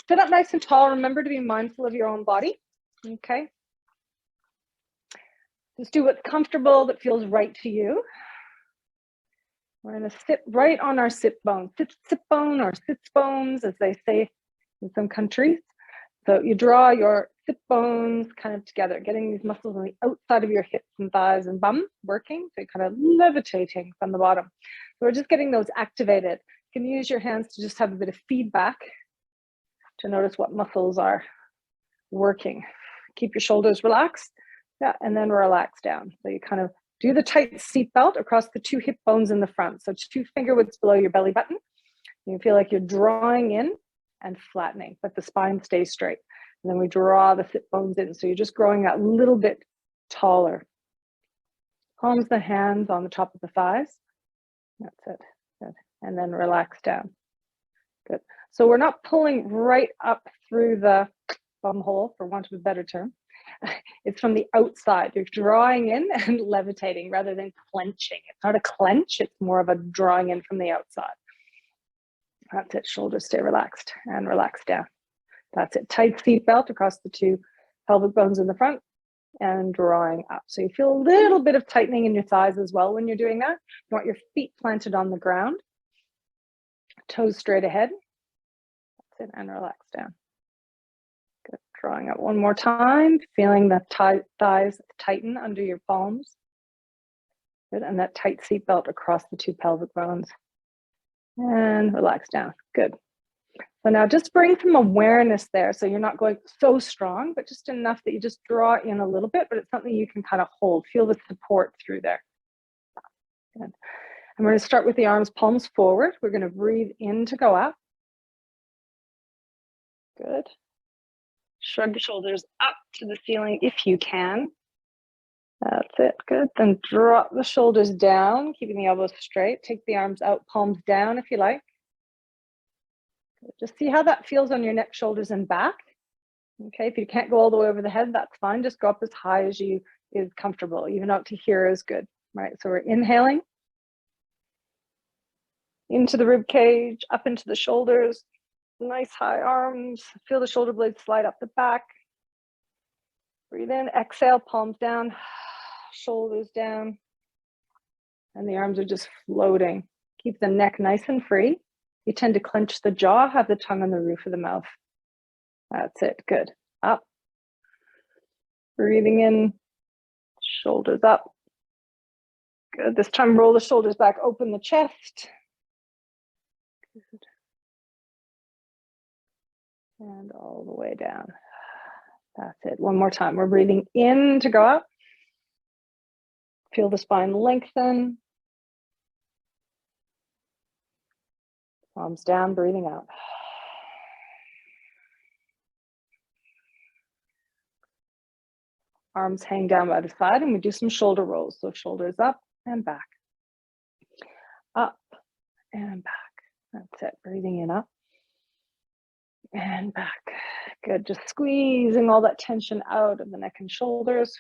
Sit up nice and tall. Remember to be mindful of your own body. Okay. Just do what's comfortable, that feels right to you. We're going to sit right on our sit bone. Sit bone or sits bones, as they say in some countries. So you draw your sit bones kind of together, getting these muscles on the outside of your hips and thighs and bum working. So you're kind of levitating from the bottom. So we're just getting those activated. You can use your hands to just have a bit of feedback to notice what muscles are working. Keep your shoulders relaxed. Yeah, and then relax down. So you kind of do the tight seat belt across the 2 hip bones in the front. So 2 finger widths below your belly button. You feel like you're drawing in and flattening, but the spine stays straight. And then we draw the sit bones in. So you're just growing that little bit taller. Palms of the hands on the top of the thighs. That's it. Good. And then relax down. Good. So we're not pulling right up through the bum hole, for want of a better term. It's from the outside. You're drawing in and levitating rather than clenching. It's not a clench, it's more of a drawing in from the outside. That's it. Shoulders stay relaxed and relax down. That's it. Tight seat belt across the 2 pelvic bones in the front and drawing up. So you feel a little bit of tightening in your thighs as well when you're doing that. You want your feet planted on the ground, toes straight ahead. That's it. And relax down. Good. Drawing up one more time, feeling the thighs tighten under your palms. Good. And that tight seat belt across the 2 pelvic bones. And relax down. Good. So now just bring some awareness there. So you're not going so strong, but just enough that you just draw in a little bit, but it's something you can kind of hold. Feel the support through there. Good. And we're going to start with the arms, palms forward. We're going to breathe in to go up. Good. Shrug the shoulders up to the ceiling if you can. That's it. Good. Then drop the shoulders down, keeping the elbows straight. Take the arms out, palms down if you like. Good. Just see how that feels on your neck, shoulders, and back. Okay, if you can't go all the way over the head, that's fine. Just go up as high as you is comfortable. Even out to here is good. Right. So we're inhaling into the rib cage, up into the shoulders. Nice high arms. Feel the shoulder blades slide up the back. Breathe in, exhale, palms down, shoulders down. And the arms are just floating. Keep the neck nice and free. You tend to clench the jaw, have the tongue on the roof of the mouth. That's it. Good. Up. Breathing in, shoulders up. Good. This time, roll the shoulders back, open the chest. Good. And all the way down. That's it. One more time. We're breathing in to go up. Feel the spine lengthen. Palms down, breathing out. Arms hang down by the side, and we do some shoulder rolls. So shoulders up and back. Up and back. That's it. Breathing in, up and back. Good. Just squeezing all that tension out of the neck and shoulders.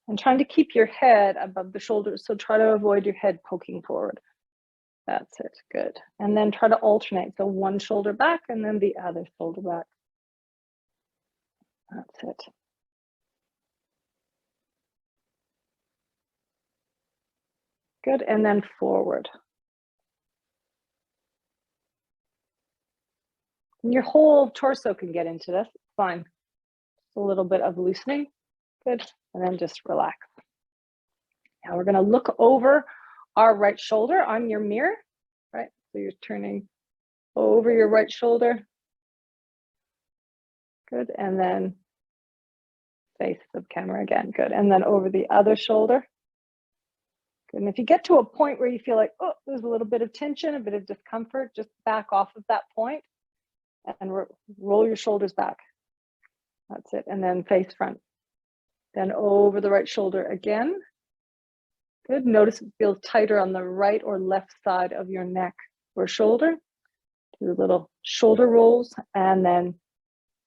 And trying to keep your head above the shoulders. So try to avoid your head poking forward. That's it. Good. And then try to alternate. So one shoulder back and then the other shoulder back. That's it. Good. And then forward. And your whole torso can get into this. It's fine. Just a little bit of loosening. Good. And then just relax. Now we're going to look over our right shoulder on your mirror, right? So you're turning over your right shoulder. Good. And then face the camera again. Good. And then over the other shoulder. Good. And if you get to a point where you feel like, oh, there's a little bit of tension, a bit of discomfort, just back off of that point and roll your shoulders back. That's it. And then face front. Then over the right shoulder again. Good. Notice it feels tighter on the right or left side of your neck or shoulder. Do little shoulder rolls and then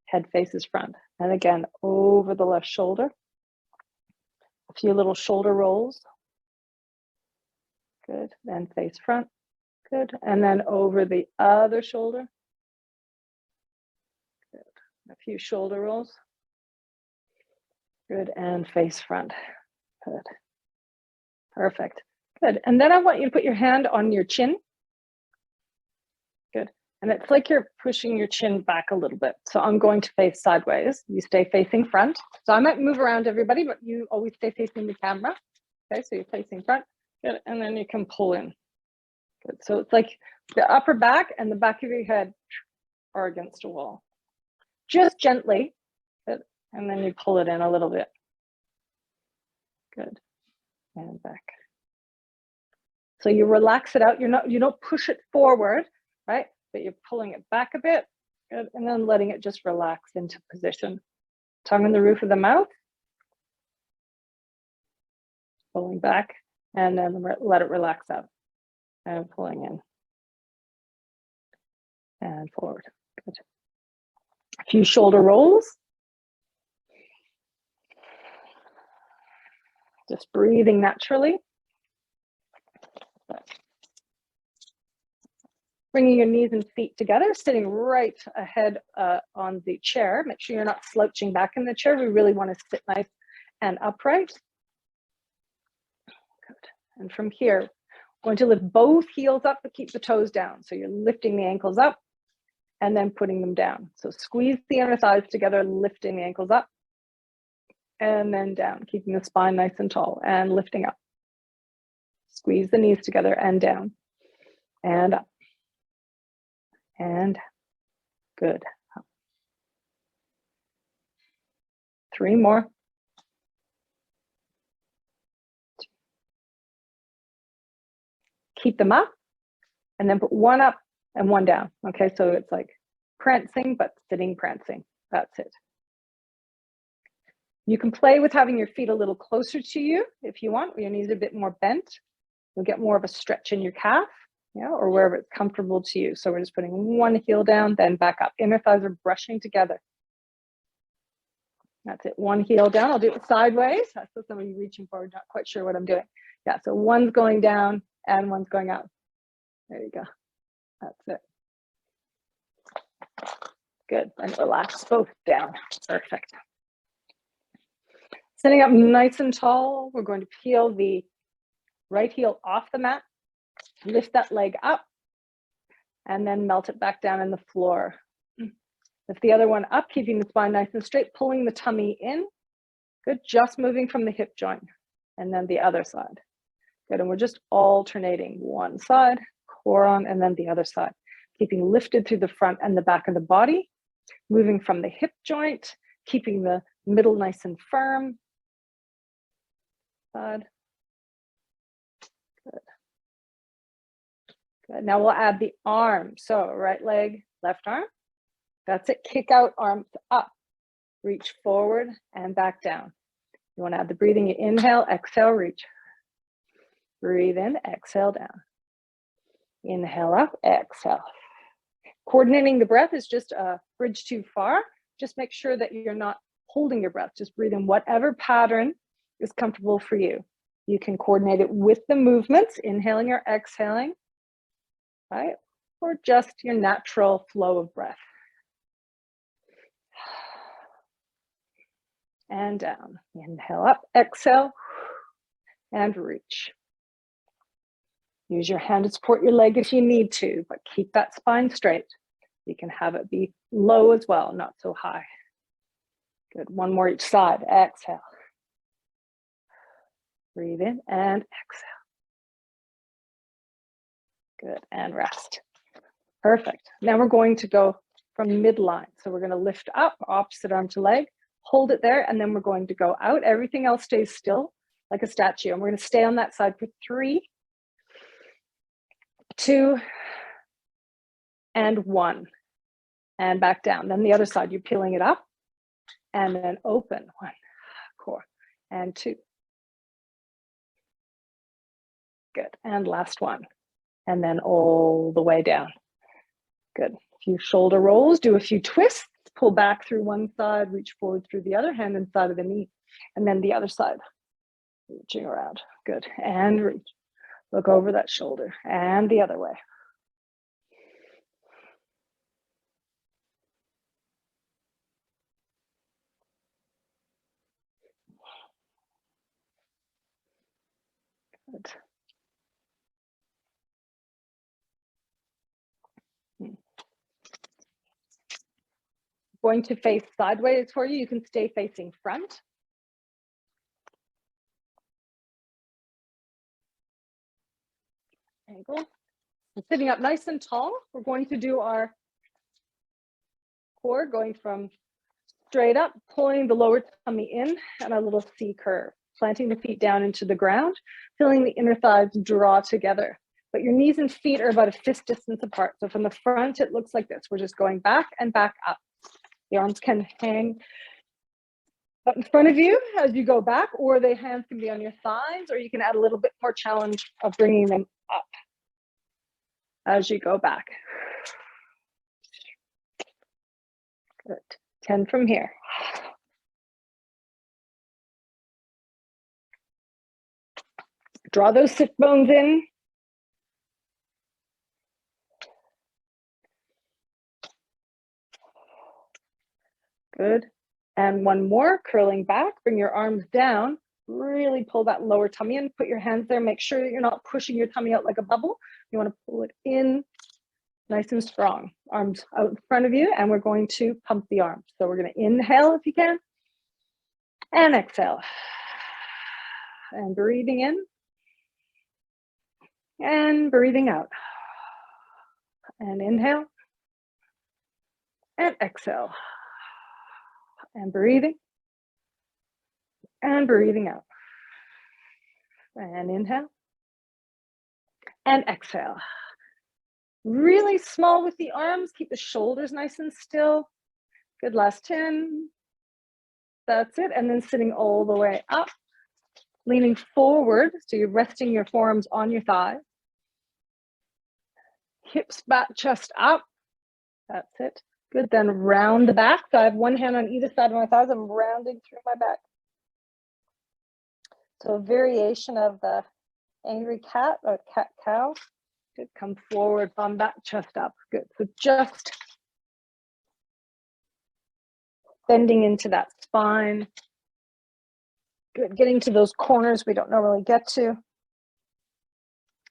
head faces front. And again, over the left shoulder. A few little shoulder rolls. Good. Then face front. Good. And then over the other shoulder. Good. A few shoulder rolls. Good. And face front. Good. Perfect. Good. And then I want you to put your hand on your chin. Good. And it's like you're pushing your chin back a little bit. So I'm going to face sideways. You stay facing front. So I might move around everybody, but you always stay facing the camera. Okay, so you're facing front. Good. And then you can pull in. Good. So it's like the upper back and the back of your head are against a wall. Just gently. Good. And then you pull it in a little bit. Good. And back. So you relax it out. You don't push it forward, right? But you're pulling it back a bit. Good. And then letting it just relax into position. Tongue on the roof of the mouth. Pulling back. And then let it relax out. And pulling in. And forward. Good. A few shoulder rolls. Just breathing naturally. Bringing your knees and feet together, sitting right ahead on the chair. Make sure you're not slouching back in the chair. We really want to sit nice and upright. Good. And from here, going to lift both heels up, but keep the toes down. So you're lifting the ankles up and then putting them down. So squeeze the inner thighs together, lifting the ankles up and then down, keeping the spine nice and tall and lifting up. Squeeze the knees together and down and up. And good. 3 more. Keep them up and then put one up and one down. Okay, so it's like prancing, but sitting prancing. That's it. You can play with having your feet a little closer to you if you want, or your knees a bit more bent. You'll get more of a stretch in your calf, yeah, or wherever it's comfortable to you. So we're just putting one heel down, then back up. Inner thighs are brushing together. That's it. One heel down. I'll do it sideways. That's what some of you reaching forward, not quite sure what I'm doing. Yeah, so one's going down and one's going up. There you go. That's it. Good. And relax both down. Perfect. Sitting up nice and tall, we're going to peel the right heel off the mat, lift that leg up, and then melt it back down on the floor. Lift the other one up, keeping the spine nice and straight, pulling the tummy in. Good, just moving from the hip joint. And then the other side. Good, and we're just alternating one side, core on, and then the other side. Keeping lifted through the front and the back of the body, moving from the hip joint, keeping the middle nice and firm. Side. Good. Good. Now we'll add the arm. So right leg, left arm. That's it. Kick out, arms up. Reach forward and back down. You want to add the breathing. You inhale, exhale, reach. Breathe in, exhale down. Inhale up, exhale. Coordinating the breath is just a bridge too far. Just make sure that you're not holding your breath. Just breathe in whatever pattern is comfortable for you. You can coordinate it with the movements, inhaling or exhaling, right? Or just your natural flow of breath. And down. Inhale up, exhale, and reach. Use your hand to support your leg if you need to, but keep that spine straight. You can have it be low as well, not so high. Good. One more each side. Exhale. Breathe in and exhale. Good. And rest. Perfect. Now we're going to go from midline. So we're going to lift up, opposite arm to leg, hold it there, and then we're going to go out. Everything else stays still like a statue. And we're going to stay on that side for 3, 2, and 1. And back down. Then the other side, you're peeling it up. And then open. 1, core, and 2. Good. And last one. And then all the way down. Good. A few shoulder rolls. Do a few twists. Pull back through one side. Reach forward through the other. Hand inside of the knee. And then the other side. Reaching around. Good. And reach. Look over that shoulder and the other way. Good. Going to face sideways for you. You can stay facing front. Angle. And sitting up nice and tall, we're going to do our core going from straight up, pulling the lower tummy in and a little C curve, planting the feet down into the ground, feeling the inner thighs draw together. But your knees and feet are about a fist distance apart. So from the front, it looks like this. We're just going back and back up. The arms can hang up in front of you as you go back, or the hands can be on your thighs, or you can add a little bit more challenge of bringing them up as you go back. Good. 10 from here. Draw those sit bones in. Good. And one more, curling back, bring your arms down, really pull that lower tummy in, put your hands there, make sure that you're not pushing your tummy out like a bubble. You want to pull it in nice and strong. Arms out in front of you, and we're going to pump the arms. So we're going to inhale if you can, and exhale. And breathing in, and breathing out. And inhale, and exhale. And breathing, and breathing out. And inhale, and exhale. Really small with the arms, keep the shoulders nice and still. Good, last 10. That's it, and then sitting all the way up, leaning forward, so you're resting your forearms on your thighs. Hips back, chest up, that's it. Good, then round the back. So I have one hand on either side of my thighs, I'm rounding through my back. So a variation of the angry cat or cat cow. Good, come forward, bum back, chest up. Good, so just bending into that spine. Good, getting to those corners we don't normally get to.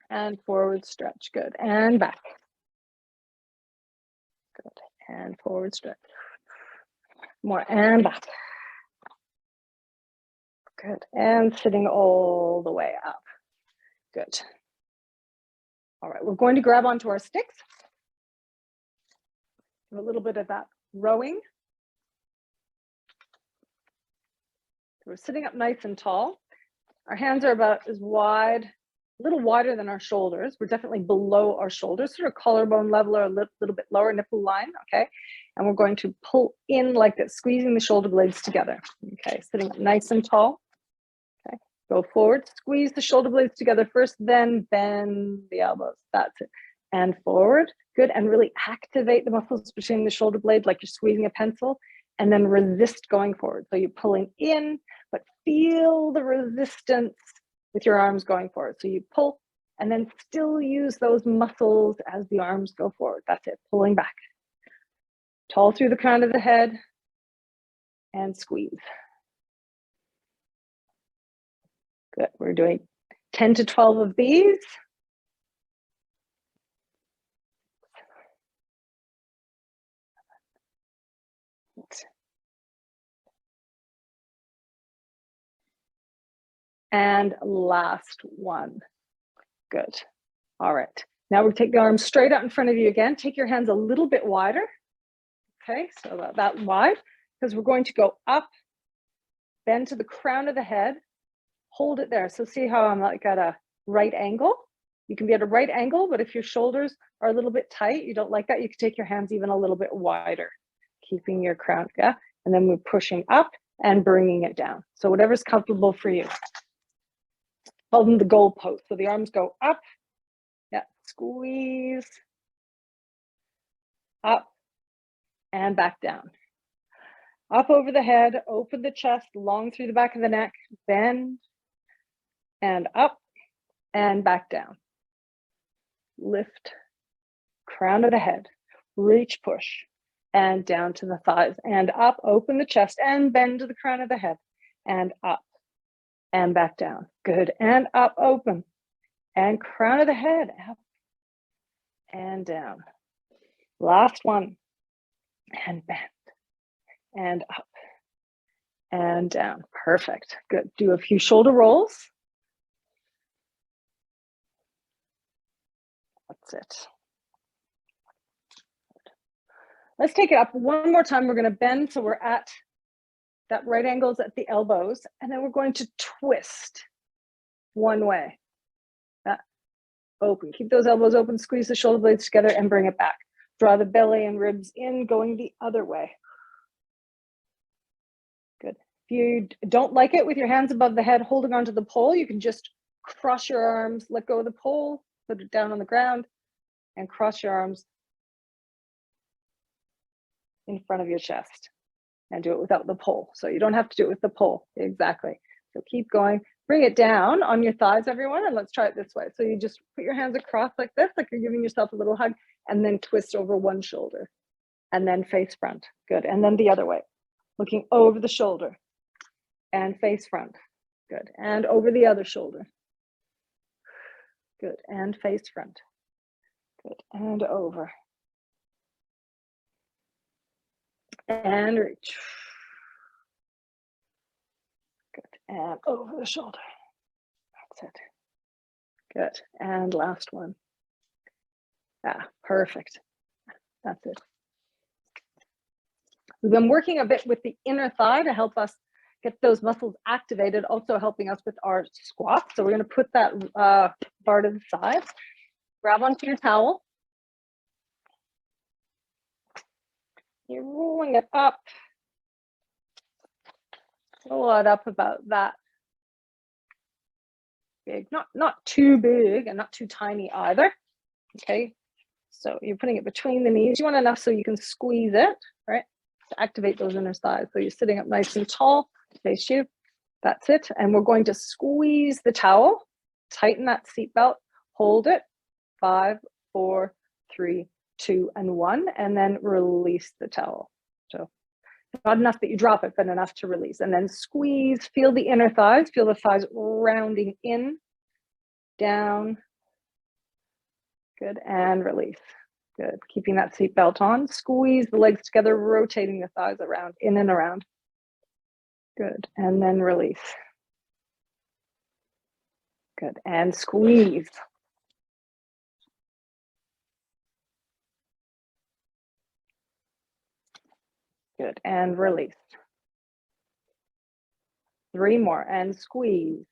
And forward stretch, good, and back. Good, and forward stretch. More, and back. Good, and sitting all the way up. Good. All right, we're going to grab onto our sticks. A little bit of that rowing. We're sitting up nice and tall. Our hands are about as wide, a little wider than our shoulders. We're definitely below our shoulders, sort of collarbone level or a little bit lower nipple line, okay? And we're going to pull in like this, squeezing the shoulder blades together. Okay, sitting up nice and tall. Okay, go forward, squeeze the shoulder blades together first, then bend the elbows. That's it. And forward, good. And really activate the muscles between the shoulder blades like you're squeezing a pencil, and then resist going forward. So you're pulling in, but feel the resistance with your arms going forward. So you pull and then still use those muscles as the arms go forward. That's it, pulling back. Tall through the crown of the head and squeeze. Good, we're doing 10 to 12 of these. And last one. Good. All right. Now we take the arms straight out in front of you again. Take your hands a little bit wider. Okay, so that wide, because we're going to go up, bend to the crown of the head, hold it there. So see how I'm like at a right angle? You can be at a right angle, but if your shoulders are a little bit tight, you don't like that, you can take your hands even a little bit wider, keeping your crown, yeah? And then we're pushing up and bringing it down. So whatever's comfortable for you. Call them the goal post. So the arms go up, yeah, squeeze, up, and back down. Up over the head, open the chest, long through the back of the neck, bend, and up, and back down. Lift, crown of the head, reach, push, and down to the thighs, and up, open the chest, and bend to the crown of the head, and up, and back down. Good, and up, open, and crown of the head, up, and down. Last one, and bend, and up, and down. Perfect, good. Do a few shoulder rolls. That's it. Let's take it up one more time. We're going to bend so we're at that right angles at the elbows, and then we're going to twist one way. Open. Keep those elbows open, squeeze the shoulder blades together and bring it back. Draw the belly and ribs in, going the other way. Good. If you don't like it with your hands above the head holding onto the pole, you can just cross your arms, let go of the pole, put it down on the ground, and cross your arms in front of your chest and do it without the pole. So you don't have to do it with the pole. Exactly. So keep going. Bring it down on your thighs, everyone, and let's try it this way. So you just put your hands across like this, like you're giving yourself a little hug, and then twist over one shoulder, and then face front. Good. And then the other way, looking over the shoulder, and face front. Good. And over the other shoulder. Good. And face front. Good. And over. And reach. Good. And over the shoulder. That's it. Good. And last one. Ah, perfect. That's it. We've been working a bit with the inner thigh to help us get those muscles activated, also helping us with our squat. So we're going to put that bar to the side. Grab onto your towel. You're rolling it up. Roll it up about that big, not too big and not too tiny either. Okay, so you're putting it between the knees. You want enough so you can squeeze it, right, to activate those inner thighs. So you're sitting up nice and tall, face you. That's it. And we're going to squeeze the towel, tighten that seatbelt, hold it. 5, 4, 3, 2, and 1, and then release the towel. So not enough that you drop it, but enough to release. And then squeeze, feel the inner thighs, feel the thighs rounding in, down. Good, and release. Good, keeping that seatbelt on. Squeeze the legs together, rotating the thighs around, in and around. Good, and then release. Good, and squeeze. Good, and release. 3 more, and squeeze.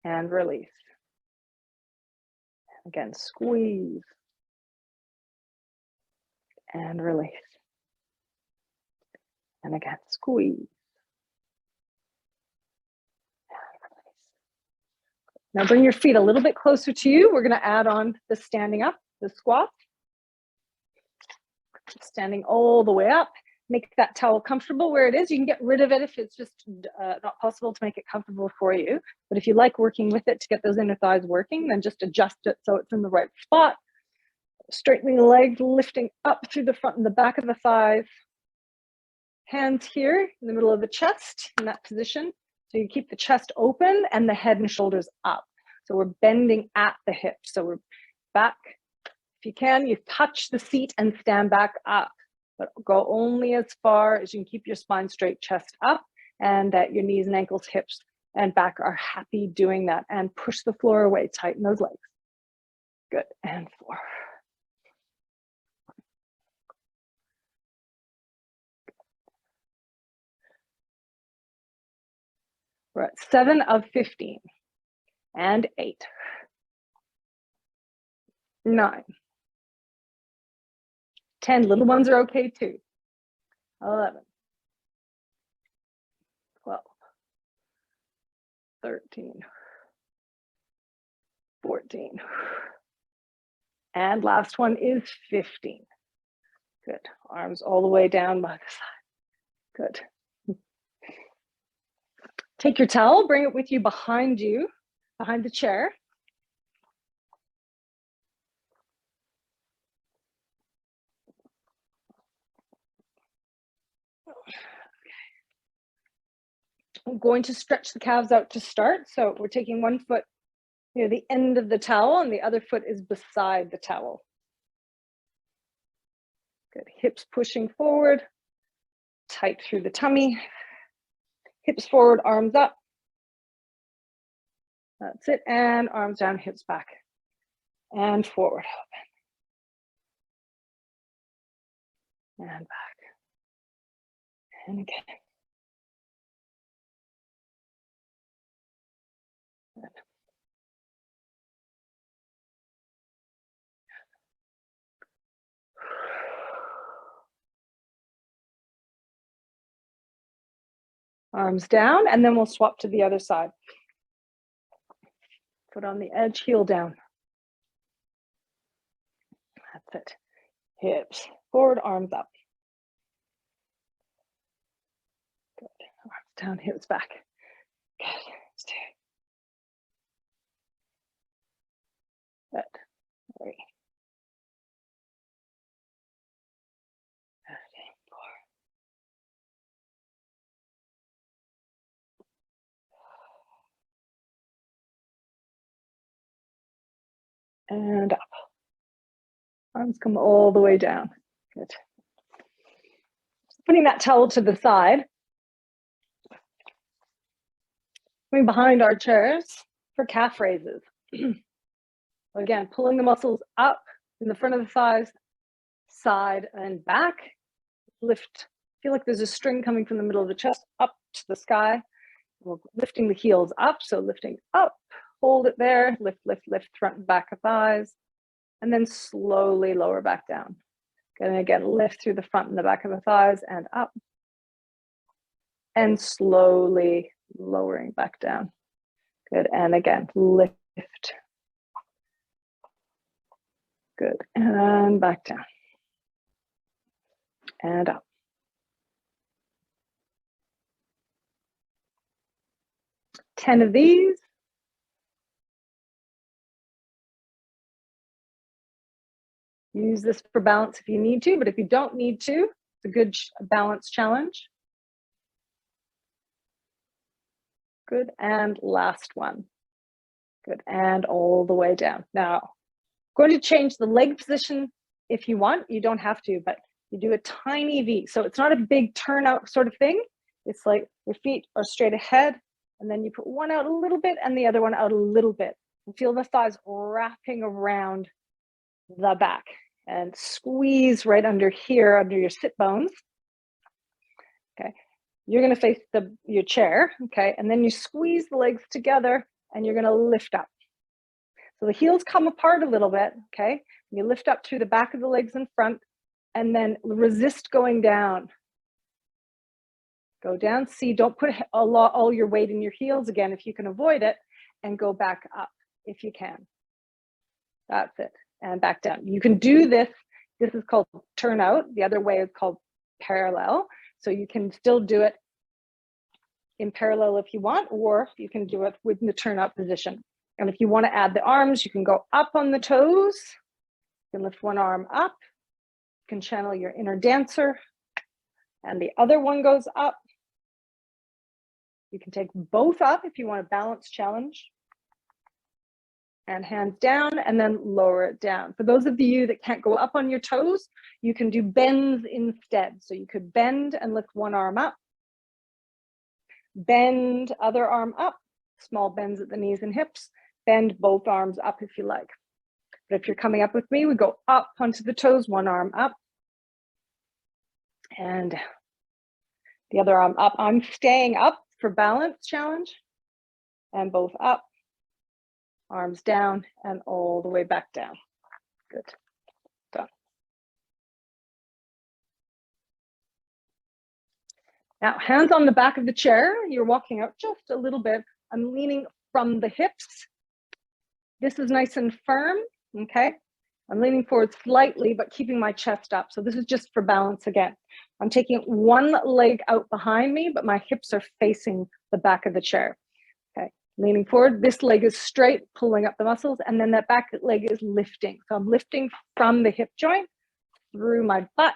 And release. Again, squeeze. And release. And again, squeeze. And release. Now bring your feet a little bit closer to you. We're going to add on the standing up, the squat. Standing all the way up. Make that towel comfortable where it is. You can get rid of it if it's just not possible to make it comfortable for you. But if you like working with it to get those inner thighs working, then just adjust it so it's in the right spot. Straightening the legs, lifting up through the front and the back of the thighs. Hands here in the middle of the chest in that position. So you keep the chest open and the head and shoulders up. So we're bending at the hips. So we're back. If you can, you touch the seat and stand back up, but go only as far as you can keep your spine straight, chest up, and that your knees and ankles, hips, and back are happy doing that. And push the floor away, tighten those legs. Good, and 4. We're at 7 of 15, and 8, 9, 10, little ones are okay too. 11, 12, 13, 14. And last one is 15. Good. Arms all the way down by the side. Good. Take your towel, bring it with you behind you. behind the chair. I'm going to stretch the calves out to start. So we're taking one foot near the end of the towel and the other foot is beside the towel. Good, hips pushing forward, tight through the tummy. Hips forward, arms up. That's it, and arms down, hips back. And forward, open. And back. And again. Good. Arms down, and then we'll swap to the other side. Foot on the edge, heel down. That's it. Hips forward, arms up. Good. Arms down, hips back. Good. Let's do it. Good. 3. And up. Arms come all the way down. Good. Putting that towel to the side. Coming behind our chairs for calf raises. Again, pulling the muscles up in the front of the thighs, side and back. Lift. Feel like there's a string coming from the middle of the chest up to the sky. We're lifting the heels up. So lifting up, hold it there, lift, lift, lift, front and back of thighs. And then slowly lower back down. And again, lift through the front and the back of the thighs and up. And slowly lowering back down. Good, and again, lift. Good, and back down. And up. Ten of these. Use this for balance if you need to, but if you don't need to, it's a good balance challenge. Good, and last one. Good, and all the way down. Now, I'm going to change the leg position if you want. You don't have to, but you do a tiny V. So it's not a big turnout sort of thing. It's like your feet are straight ahead, and then you put one out a little bit and the other one out a little bit. And feel the thighs wrapping around the back. And squeeze right under here, under your sit bones. Okay, you're going to face your chair. Okay, and then you squeeze the legs together, and you're going to lift up. So the heels come apart a little bit. Okay, you lift up through the back of the legs in front, and then resist going down. Go down. See, don't put all your weight in your heels again if you can avoid it, and go back up if you can. That's it. And back down. You can do this. This is called turnout. The other way is called parallel. So you can still do it in parallel if you want, or you can do it with the turnout position. And if you want to add the arms, you can go up on the toes. You can lift one arm up. You can channel your inner dancer. And the other one goes up. You can take both up if you want a balance challenge. And hands down, and then lower it down. For those of you that can't go up on your toes, you can do bends instead. So you could bend and lift one arm up, bend other arm up, small bends at the knees and hips, bend both arms up if you like. But if you're coming up with me, we go up onto the toes, one arm up, and the other arm up. I'm staying up for balance challenge, and both up. Arms down and all the way back down. Good. Done. Now, hands on the back of the chair. You're walking out just a little bit. I'm leaning from the hips. This is nice and firm, okay? I'm leaning forward slightly, but keeping my chest up. So this is just for balance again. I'm taking one leg out behind me, but my hips are facing the back of the chair. Okay, Leaning forward, this leg is straight, pulling up the muscles, and then that back leg is lifting. So I'm lifting from the hip joint through my butt,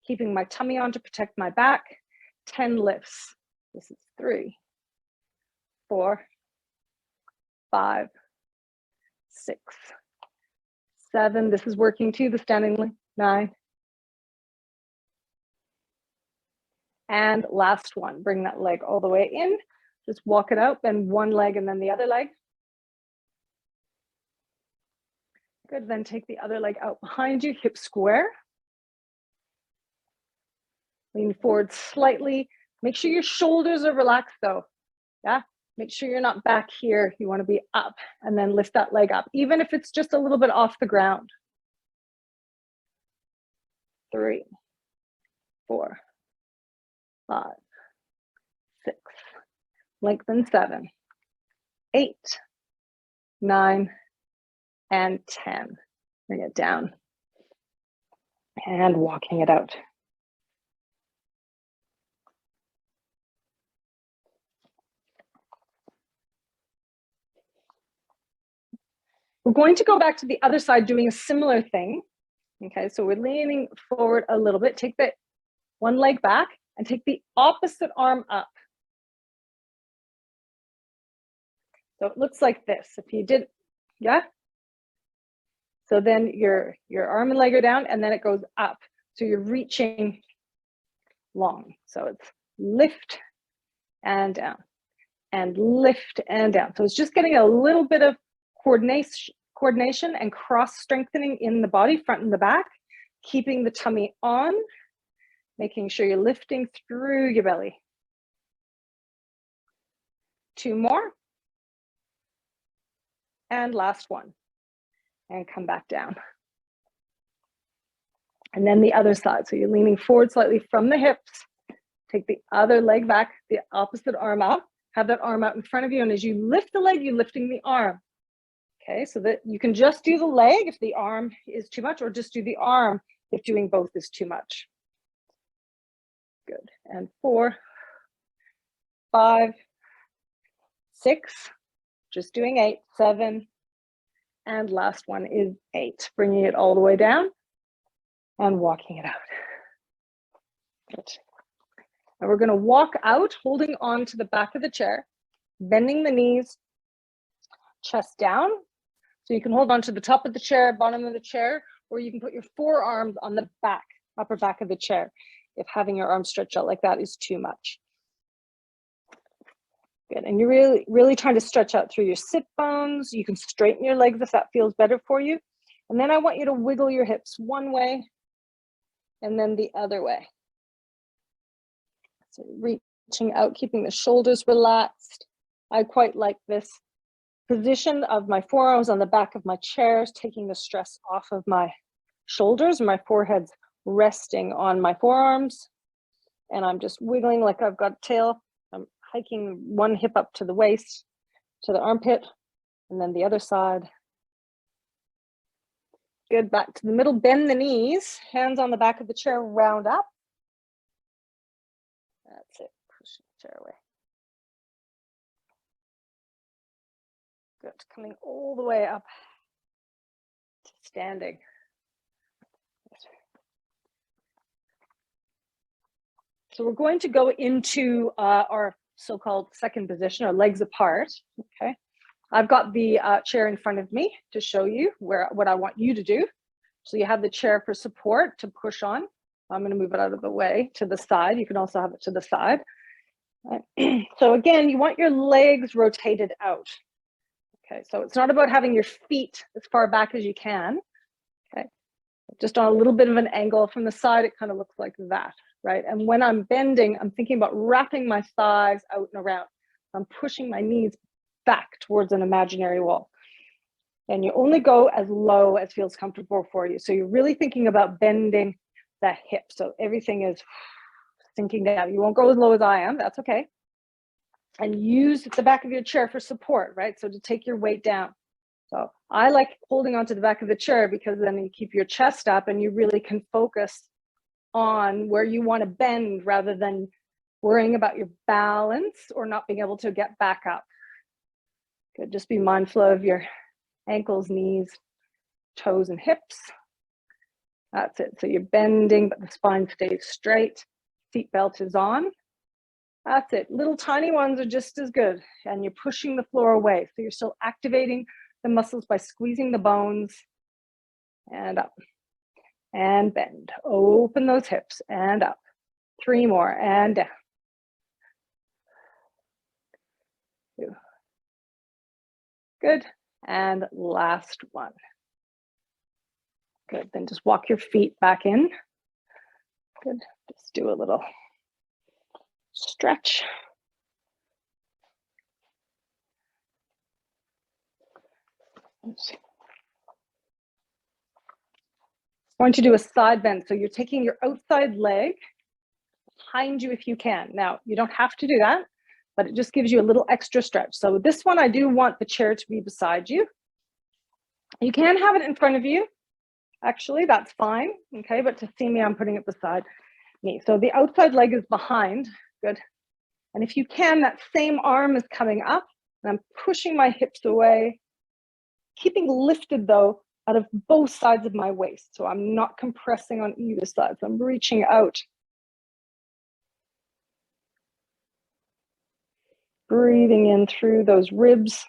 keeping my tummy on to protect my back. 10 lifts. This is 3, 4, 5, 6, 7. This is working too, the standing leg. 9. And last one, bring that leg all the way in. Just walk it out, then one leg and then the other leg. Good, then take the other leg out behind you, hip square. Lean forward slightly. Make sure your shoulders are relaxed though, yeah? Make sure you're not back here. You wanna be up and then lift that leg up, even if it's just a little bit off the ground. 3, 4, 5, 6, lengthen 7, 8, 9, and 10. Bring it down and walking it out. We're going to go back to the other side doing a similar thing. Okay, so we're leaning forward a little bit. Take the one leg back and take the opposite arm up. So it looks like this. If you did, yeah? So then your arm and leg are down and then it goes up. So you're reaching long. So it's lift and down and lift and down. So it's just getting a little bit of coordination and cross strengthening in the body, front and the back, keeping the tummy on, making sure you're lifting through your belly. 2 more. And last one. And come back down. And then the other side. So you're leaning forward slightly from the hips. Take the other leg back, the opposite arm up. Have that arm out in front of you. And as you lift the leg, you're lifting the arm. Okay, so that you can just do the leg if the arm is too much, or just do the arm if doing both is too much. Good. And 4, 5, 6, just doing 8, 7, and last one is 8. Bringing it all the way down and walking it out. Good. And we're going to walk out, holding on to the back of the chair, bending the knees, chest down. So you can hold on to the top of the chair, bottom of the chair, or you can put your forearms on the back, upper back of the chair, if having your arms stretched out like that is too much. Good, and you're really trying to stretch out through your sit bones. You can straighten your legs if that feels better for you. And then I want you to wiggle your hips one way and then the other way. So reaching out, keeping the shoulders relaxed. I quite like this position of my forearms on the back of my chairs, taking the stress off of my shoulders. My forehead's resting on my forearms. And I'm just wiggling like I've got a tail. I'm hiking one hip up to the waist, to the armpit, and then the other side. Good, back to the middle, bend the knees, hands on the back of the chair, round up. That's it, push the chair away. Good, coming all the way up to standing. So we're going to go into our so-called second position, or legs apart, okay? I've got the chair in front of me to show you what I want you to do. So you have the chair for support to push on. I'm going to move it out of the way to the side. You can also have it to the side. So again, you want your legs rotated out. Okay, so it's not about having your feet as far back as you can. Okay, just on a little bit of an angle from the side, it kind of looks like that, right? And when I'm bending, I'm thinking about wrapping my thighs out and around. I'm pushing my knees back towards an imaginary wall. And you only go as low as feels comfortable for you. So you're really thinking about bending the hip. So everything is sinking down. You won't go as low as I am, that's okay. And use the back of your chair for support, right? So to take your weight down. So I like holding onto the back of the chair because then you keep your chest up and you really can focus on where you want to bend rather than worrying about your balance or not being able to get back up. Good, just be mindful of your ankles, knees, toes, and hips. That's it. So you're bending, but the spine stays straight. Seat belt is on. That's it. Little tiny ones are just as good. And you're pushing the floor away. So you're still activating the muscles by squeezing the bones. And up. And bend. Open those hips. And up. 3 more. And down. 2. Good. And last one. Good. Then just walk your feet back in. Good. Just do a little stretch. Oops. Going to do a side bend. So you're taking your outside leg behind you if you can. Now, you don't have to do that, but it just gives you a little extra stretch. So this one, I do want the chair to be beside you. You can have it in front of you. Actually, that's fine. Okay, but to see me, I'm putting it beside me. So the outside leg is behind. Good. And if you can, that same arm is coming up, and I'm pushing my hips away, keeping lifted though out of both sides of my waist. So I'm not compressing on either side. So I'm reaching out. Breathing in through those ribs.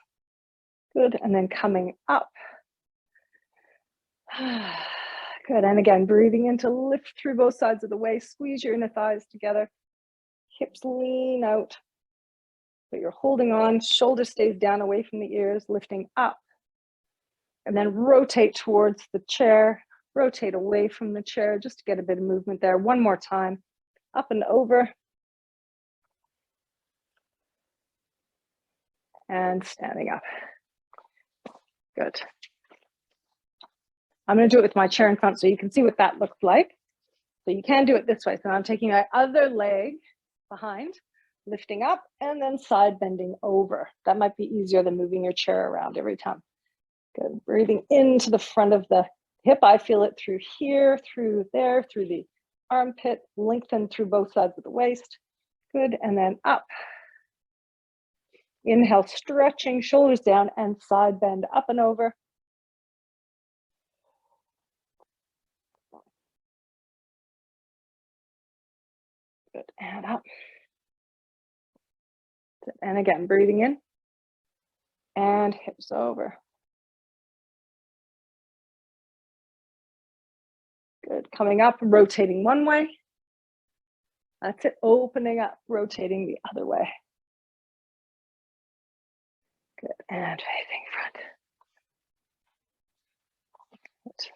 Good. And then coming up. Good. And again, breathing in to lift through both sides of the waist. Squeeze your inner thighs together. Hips lean out. But you're holding on. Shoulder stays down away from the ears, lifting up. And then rotate towards the chair. Rotate away from the chair just to get a bit of movement there. One more time. Up and over. And standing up. Good. I'm going to do it with my chair in front so you can see what that looks like. So you can do it this way. So I'm taking my other leg behind, lifting up, and then side bending over. That might be easier than moving your chair around every time. Good. Breathing into the front of the hip. I feel it through here, through there, through the armpit, lengthen through both sides of the waist. Good. And then up. Inhale, stretching, shoulders down, and side bend up and over. Good, and up. And again, breathing in. And hips over. Good, coming up, rotating one way. That's it, opening up, rotating the other way. Good, and facing front. Good.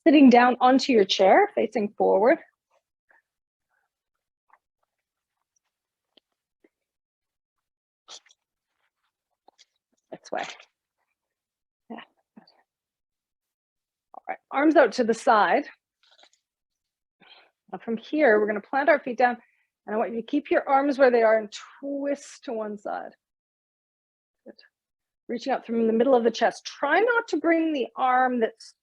Sitting down onto your chair, facing forward. This way. Yeah. All right, arms out to the side. Now from here, we're going to plant our feet down, and I want you to keep your arms where they are and twist to one side. Good. Reaching out from the middle of the chest. Try not to bring the arm that's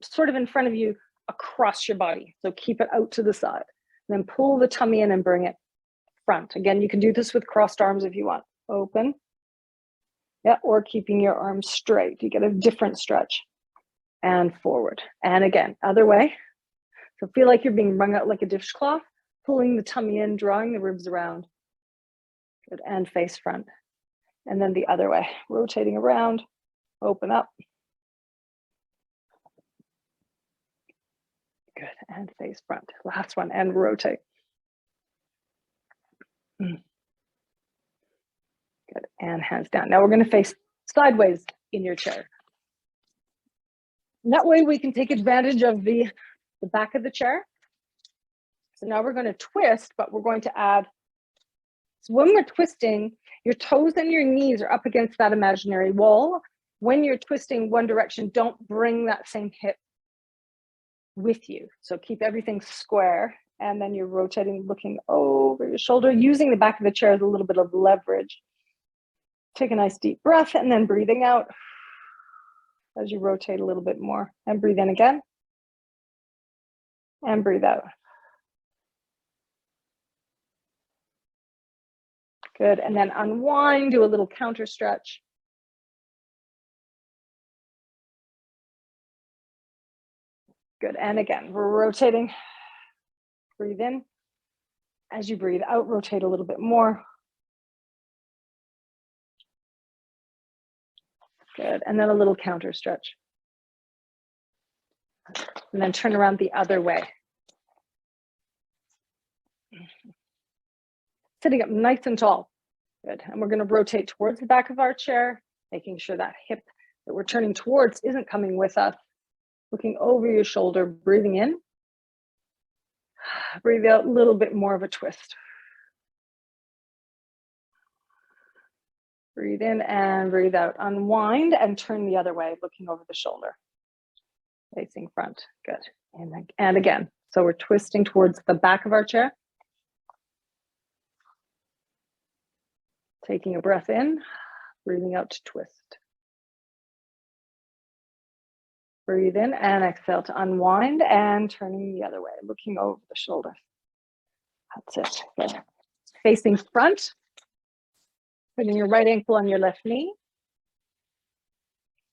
sort of in front of you across your body. So keep it out to the side. And then pull the tummy in and bring it front. Again, you can do this with crossed arms if you want. Open. Yeah, or keeping your arms straight. You get a different stretch. And forward. And again, other way. So feel like you're being wrung out like a dishcloth, pulling the tummy in, drawing the ribs around. Good, and face front. And then the other way, rotating around, open up. Good, and face front. Last one, and rotate. Good, and hands down. Now we're going to face sideways in your chair. And that way we can take advantage of the back of the chair. So now we're going to twist, but we're going to add, so when we're twisting, your toes and your knees are up against that imaginary wall. When you're twisting one direction, don't bring that same hip with you. So keep everything square, and then you're rotating, looking over your shoulder, using the back of the chair as a little bit of leverage. Take a nice deep breath, and then breathing out as you rotate a little bit more, and breathe in again, and breathe out. Good, and then unwind, do a little counter stretch. Good, and again, we're rotating. Breathe in. As you breathe out, rotate a little bit more. Good, and then a little counter stretch. And then turn around the other way. Sitting up nice and tall. Good, and we're gonna rotate towards the back of our chair, making sure that hip that we're turning towards isn't coming with us. Looking over your shoulder, breathing in. Breathe out, a little bit more of a twist. Breathe in and breathe out. Unwind and turn the other way, looking over the shoulder. Facing front, good. And again, so we're twisting towards the back of our chair. Taking a breath in, breathing out to twist. Breathe in and exhale to unwind and turning the other way, looking over the shoulder. That's it, good. Facing front, putting your right ankle on your left knee.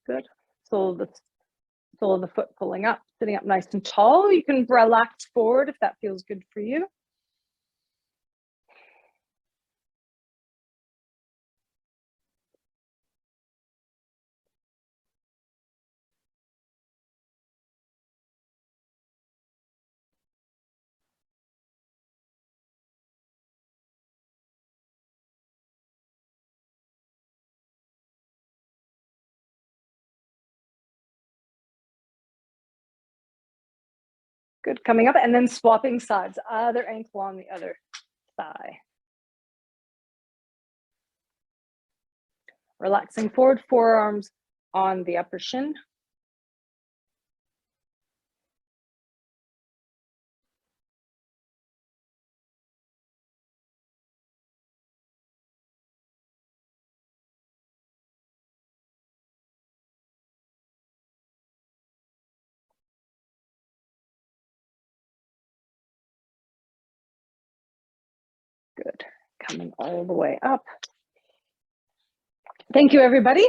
Good, sole of the foot pulling up, sitting up nice and tall. You can relax forward if that feels good for you. Good, coming up and then swapping sides, other ankle on the other thigh. Relaxing forward, forearms on the upper shin. Good, coming all the way up. Thank you, everybody.